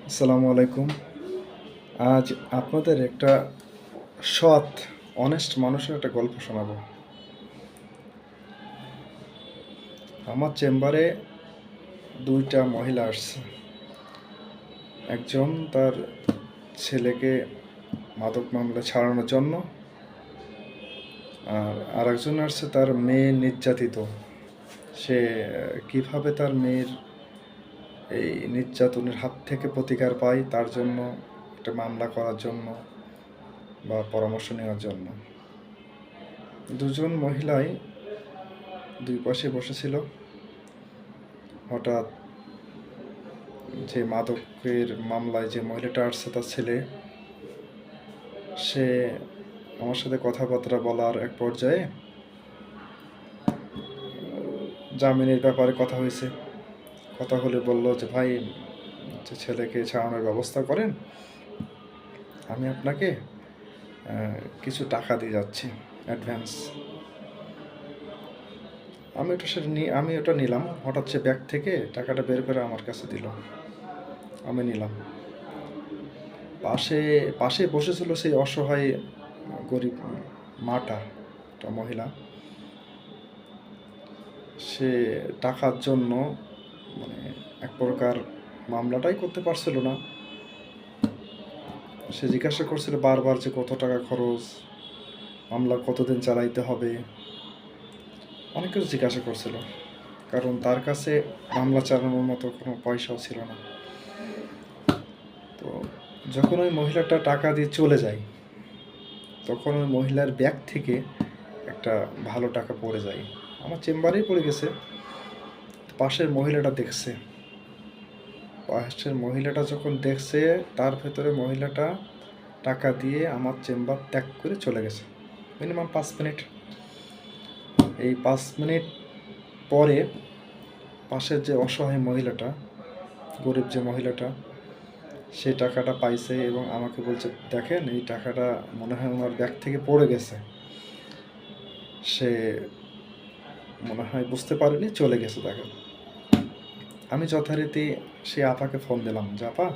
আসসালামু আলাইকুম। আজ আপনাদের একটা সৎ, অনেস্ট মানুষের একটা গল্প শোনাবো। আমার চেম্বারে ২টা মহিলা আসছে। একজন তার ছেলেকে মাদক মামলায় ছাড়ানোর জন্য, আর আরেকজন আসছে তার মেয়ে নির্যাতিত। সে কিভাবে তার মেয়ের এই নির্যাতনের হাত থেকে প্রতিকার পায় তার জন্য একটা মামলা করার জন্য বা পরামর্শ নেওয়ার জন্য। দুজন মহিলাই দুই পাশে বসেছিল। হঠাৎ যে মাদকের মামলায় যে মহিলাটা আসছে তার ছেলে, সে আমার সাথে কথাবার্তা বলার এক পর্যায়ে জামিনের ব্যাপারে কথা হয়েছে। কথা হলে বলল যে ভাই, যে ছেলেকে ছাড়ানোর ব্যবস্থা করেন, আমি আপনাকে কিছু টাকা দিয়ে যাচ্ছি অ্যাডভান্স। আমি ওটা নিলাম। হঠাৎ সে ব্যাগ থেকে টাকাটা বের করে আমার কাছে দিল, আমি নিলাম। পাশে বসেছিল সেই অসহায় গরিব মাটা, একটা মহিলা। সে টাকার জন্য মানে এক প্রকার মামলাটাই করতে পারছিল না। সে জিজ্ঞাসা করছিল বারবার যে কত টাকা খরচ, মামলা কতদিন চালাইতে হবে, অনেক কিছু জিজ্ঞাসা করছিল, কারণ তার কাছে মামলা চালানোর মতো কোনো পয়সাও ছিল না। তো যখন ওই মহিলাটা টাকা দিয়ে চলে যায়, তখন ওই মহিলার ব্যাগ থেকে একটা ভালো টাকা পড়ে যায়, আমার চেম্বারেই পড়ে গেছে। পাশের মহিলাটা দেখছে। পাশের মহিলাটা যখন দেখছে, তার ভেতরে মহিলাটা টাকা দিয়ে আমার চেম্বার ত্যাগ করে চলে গেছে। Minimum 5 minute. এই 5 মিনিট পরে পাশের যে অসহায় মহিলাটা, গরিব যে মহিলাটা, সে টাকাটা পাইছে এবং আমাকে বলছে, দেখেন এই টাকাটা মনে হয় ওনার ব্যাগ থেকে পড়ে গেছে, সে মনে হয় বুঝতে পারেনি, চলে গেছে। দেখেন, আমি যথারীতি সে আপাকে ফোন দিলাম যে আপা,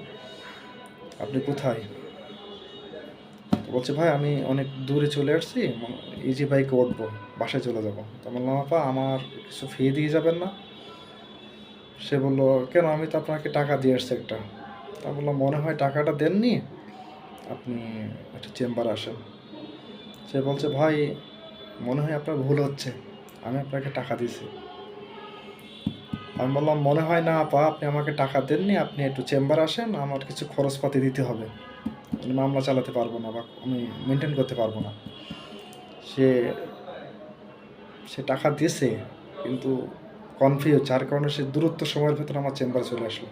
আপনি কোথায়? বলছে ভাই আমি অনেক দূরে চলে আসছি, ইজি বাইকে উঠবো, বাসায় চলে যাবো। তা বললাম আপা আমার কিছু ফি দিয়ে যাবেন না? সে বললো কেন, আমি তো আপনাকে টাকা দিয়ে আসছি একটা। তা বললাম মনে হয় টাকাটা দেননি, আপনি একটা চেম্বারে আসেন। সে বলছে ভাই মনে হয় আপনার ভুল হচ্ছে, আমি আপনাকে টাকা দিয়েছি। আমি বললাম মনে হয় না আপা, আপনি আমাকে টাকা দেননি, আপনি একটু চেম্বারে আসেন, আমার কিছু খরচপাতি দিতে হবে, আমি মামলা চালাতে পারবো না বা আমি মেনটেন করতে পারবো না। সে সে টাকা দিয়েছে, কিন্তু কনফিউজ, যার কারণে সে দূরত্ব সময়ের ভেতরে আমার চেম্বারে চলে আসলো।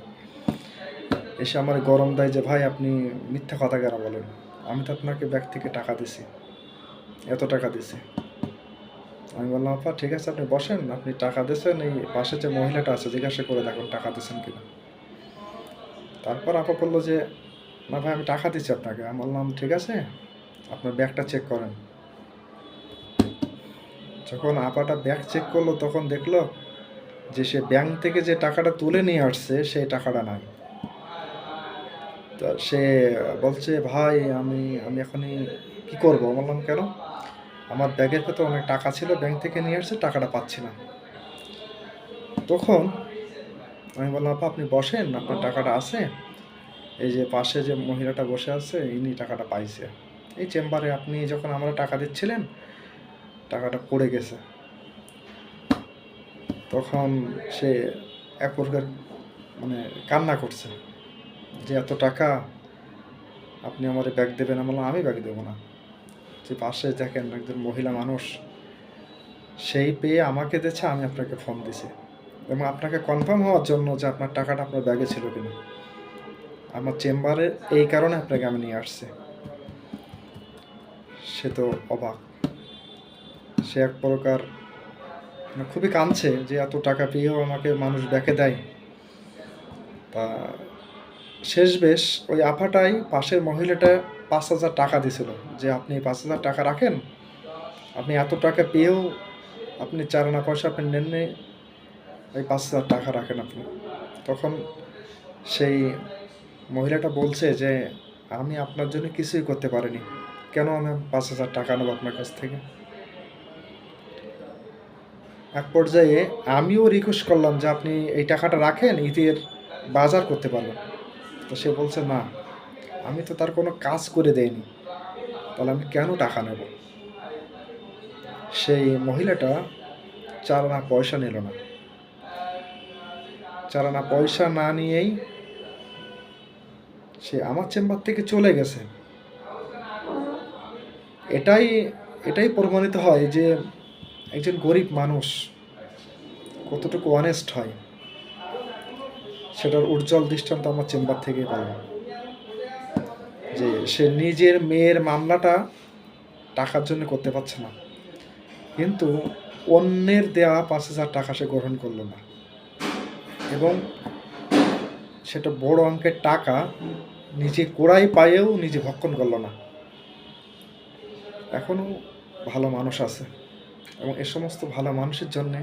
এসে আমার গরম দেয় যে ভাই আপনি মিথ্যা কথা কেন বলেন, আমি তো আপনাকে ব্যাগ থেকে টাকা দিছি, এত টাকা দিছি। আমি বললাম আপা ঠিক আছে আপনি বসেন, আপনি টাকা দিয়েছেন, এই পাশে যে মহিলাটা আছে জিজ্ঞাসা করে দেখুন টাকা দিয়েছেন কিনা। তারপর আপা বললো যে না ভাই আমি টাকা দিচ্ছি আপনাকে। আমি বললাম ঠিক আছে, আপনার ব্যাগটা চেক করেন। যখন আপাটা ব্যাগ চেক করলো, তখন দেখলো যে সে ব্যাংক থেকে যে টাকাটা তুলে নিয়ে আসছে সেই টাকাটা নাই। তা সে বলছে ভাই আমি আমি এখনই কী করবো? বললাম কেন? আমার ব্যাগের ভেতর অনেক টাকা ছিল, ব্যাংক থেকে নিয়ে আসছে, টাকাটা পাচ্ছি না। তখন আমি বললাম আপা আপনি বসেন, আপনার টাকাটা আছে, এই যে পাশে যে মহিলাটা বসে আছে ইনি টাকাটা পাইছে, এই চেম্বারে আপনি যখন আমরা টাকা দিচ্ছিলেন টাকাটা পড়ে গেছে। তখন সে এক প্রকার মানে কান্না করছে যে এত টাকা আপনি আমার ব্যাগ দেবেন? আমি ব্যাগ দেবো না। যে পাশে দেখেন একজন মহিলা মানুষ, সেই পেয়ে আমাকে দিয়েছে, আমি আপনাকে ফোন দিছি এবং আপনাকে কনফার্ম হওয়ার জন্য যে আপনার টাকাটা আপনার ব্যাগে ছিল কিনা। আমার চেম্বারে এই কারণে আপনাকে আমি নিয়ে আসছি। সে তো অবাক, সে এক প্রকার খুবই কাঁদছে যে এত টাকা পেয়েও আমাকে মানুষ ব্যাকে দেয়। তা শেষ বেশ ওই আপাটাই পাশের মহিলাটা 5,000 টাকা দিছিল, যে আপনি 5,000 টাকা রাখেন, আপনি এত টাকা পেয়েও আপনি চারানা পয়সা আপনি নেননি, এই 5,000 টাকা রাখেন আপনি। তখন সেই মহিলাটা বলছে যে আমি আপনার জন্য কিছুই করতে পারিনি, কেন আমি 5,000 টাকা নেবো আপনার কাছ থেকে? এক পর্যায়ে আমিও রিকোয়েস্ট করলাম যে আপনি এই টাকাটা রাখেন, ঈদের বাজার করতে পারবেন। তো সে বলছে না, আমি তো তার কোনো কাজ করে দেইনি, তাহলে আমি কেন টাকা নেব? সেই মহিলাটা 4 আনা পয়সা নিল না। 4 আনা পয়সা না নিয়েই সে আমার চেম্বার থেকে চলে গেছে। এটাই এটাই প্রমাণিত হয় যে একজন গরিব মানুষ কতটুকু অনেস্ট হয়, সেটার উজ্জ্বল দৃষ্টান্ত আমার চেম্বার থেকেই পেলাম। যে সে নিজের মেয়ের মামলাটা টাকার জন্য করতে পারছে না, কিন্তু অন্যের দেওয়া 5,000 টাকা সে গ্রহণ করলো না, এবং সেটা বড় অঙ্কের টাকা নিজে কোড়াই পায়েও নিজে ভক্ষণ করলো না। এখনও ভালো মানুষ আছে, এবং এ সমস্ত ভালো মানুষের জন্যে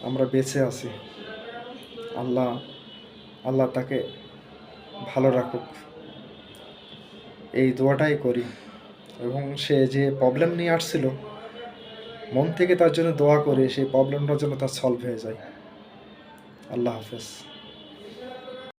আমরা বেঁচে আছি। আল্লাহ আল্লাহ তাকে ভালো রাখুক, এই দোয়াটাই করি। এবং সে যে প্রবলেম নিয়ে আসছিল, মন থেকে তার জন্য দোয়া করি সেই প্রবলেমটার জন্য তার সলভ হয়ে যায়। আল্লাহ হাফেজ।